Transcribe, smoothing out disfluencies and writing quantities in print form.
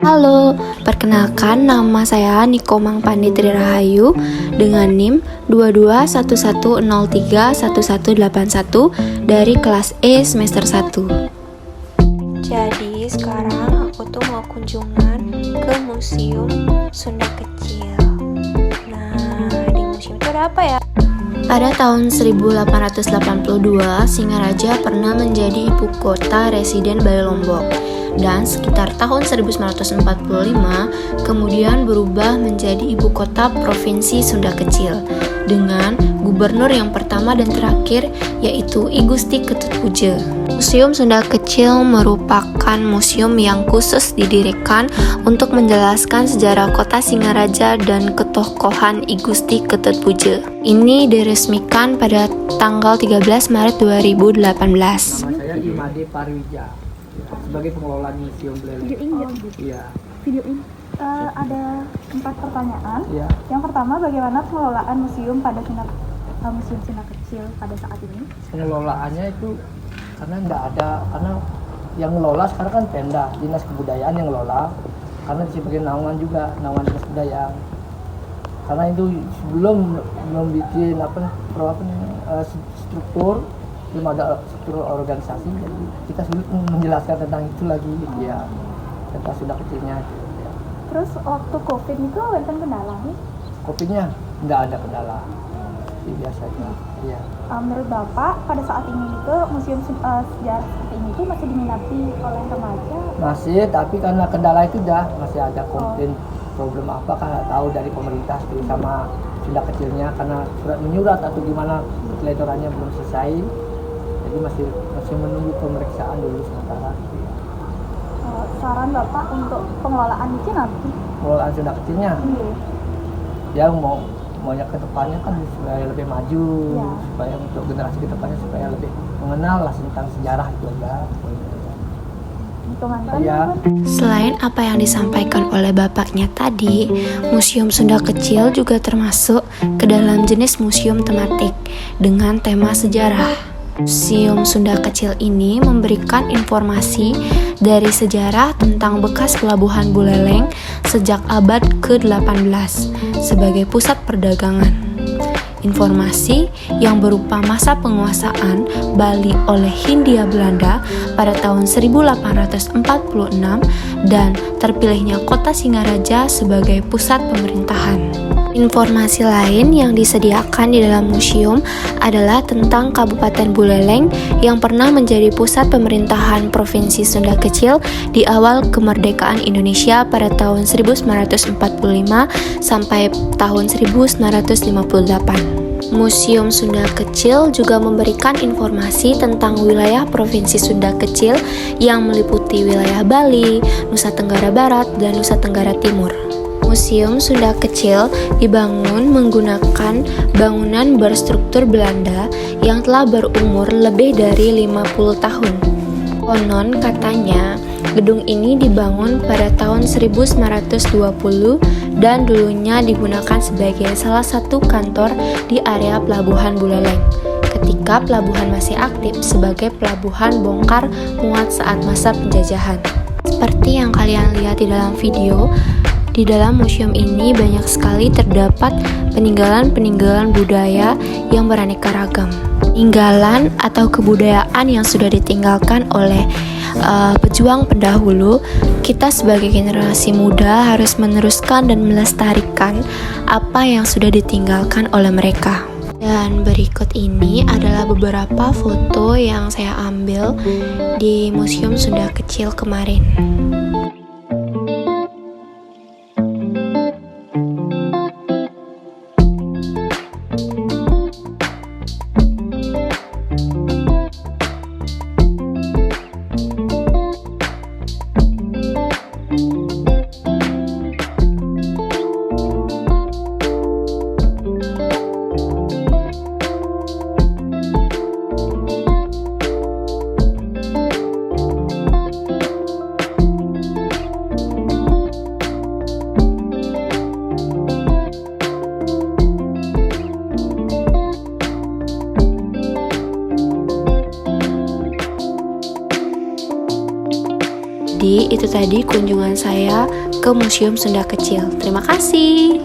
Halo, perkenalkan nama saya Niko Mangpandi Trirahayu dengan NIM 2211031181 dari kelas E semester 1. Jadi sekarang aku tuh mau kunjungan ke Museum Sunda Kecil. Nah, di museum itu ada apa ya? Pada tahun 1882, Singaraja pernah menjadi ibu kota residen Bali Lombok. Dan sekitar tahun 1945 kemudian berubah menjadi ibu kota Provinsi Sunda Kecil dengan gubernur yang pertama dan terakhir yaitu I Gusti Ketutpuja. Museum Sunda Kecil merupakan museum yang khusus didirikan untuk menjelaskan sejarah kota Singaraja dan ketokohan I Gusti Ketutpuja. Ini diresmikan pada tanggal 13 Maret 2018. Nama saya Imade Parwija, sebagai pengelola museum Beleleng. Video ini Iya. Video ini ada 4 pertanyaan. Iya. Yang pertama, bagaimana pengelolaan museum pada Museum Sunda Kecil pada saat ini? Pengelolaannya itu karena karena yang ngelola sekarang kan Pemda, Dinas Kebudayaan yang ngelola, karena sebagai naungan juga, naungan Dinas Kebudayaan. Karena itu belum bikin struktur, belum ada struktur organisasi, jadi kita sulit menjelaskan tentang itu lagi, ya, tentang Sunda Kecilnya. Ya. Terus waktu COVID itu wonten kendala nih? Kopinya nggak ada kendala, biasanya. Ya. Menurut Bapak, pada saat ini itu museum sejarah seperti ini itu masih diminati oleh remaja? Masih, tapi karena kendala itu masih ada komplain problem apa kan nggak tahu dari pemerintah sama Sunda Kecilnya, karena surat menyurat atau gimana letorannya belum selesai. Jadi masih menunggu pemeriksaan dulu sementara. Saran Bapak untuk pengelolaan ini nanti? Pengelolaan Sunda Kecilnya, Iya. ya maunya ke depannya kan supaya lebih maju, Ya. supaya untuk generasi ke depannya supaya lebih mengenal lah tentang sejarah itu aja. Ya. Selain apa yang disampaikan oleh bapaknya tadi, Museum Sunda Kecil juga termasuk ke dalam jenis museum tematik dengan tema sejarah. Museum Sunda Kecil ini memberikan informasi dari sejarah tentang bekas pelabuhan Buleleng sejak abad ke-18 sebagai pusat perdagangan. Informasi yang berupa masa penguasaan Bali oleh Hindia Belanda pada tahun 1846 dan terpilihnya kota Singaraja sebagai pusat pemerintahan. Informasi lain yang disediakan di dalam museum adalah tentang Kabupaten Buleleng yang pernah menjadi pusat pemerintahan Provinsi Sunda Kecil di awal kemerdekaan Indonesia pada tahun 1945 sampai tahun 1958. Museum Sunda Kecil juga memberikan informasi tentang wilayah Provinsi Sunda Kecil yang meliputi wilayah Bali, Nusa Tenggara Barat, dan Nusa Tenggara Timur. Museum Sunda Kecil dibangun menggunakan bangunan berstruktur Belanda yang telah berumur lebih dari 50 tahun. Konon katanya, gedung ini dibangun pada tahun 1920 dan dulunya digunakan sebagai salah satu kantor di area Pelabuhan Buleleng ketika pelabuhan masih aktif sebagai pelabuhan bongkar muat saat masa penjajahan. Seperti yang kalian lihat di dalam video, di dalam museum ini banyak sekali terdapat peninggalan-peninggalan budaya yang beraneka ragam. Peninggalan atau kebudayaan yang sudah ditinggalkan oleh pejuang pendahulu, kita sebagai generasi muda harus meneruskan dan melestarikan apa yang sudah ditinggalkan oleh mereka. Dan berikut ini adalah beberapa foto yang saya ambil di Museum Sunda Kecil kemarin. itu tadi kunjungan saya ke Museum Sunda Kecil. Terima kasih.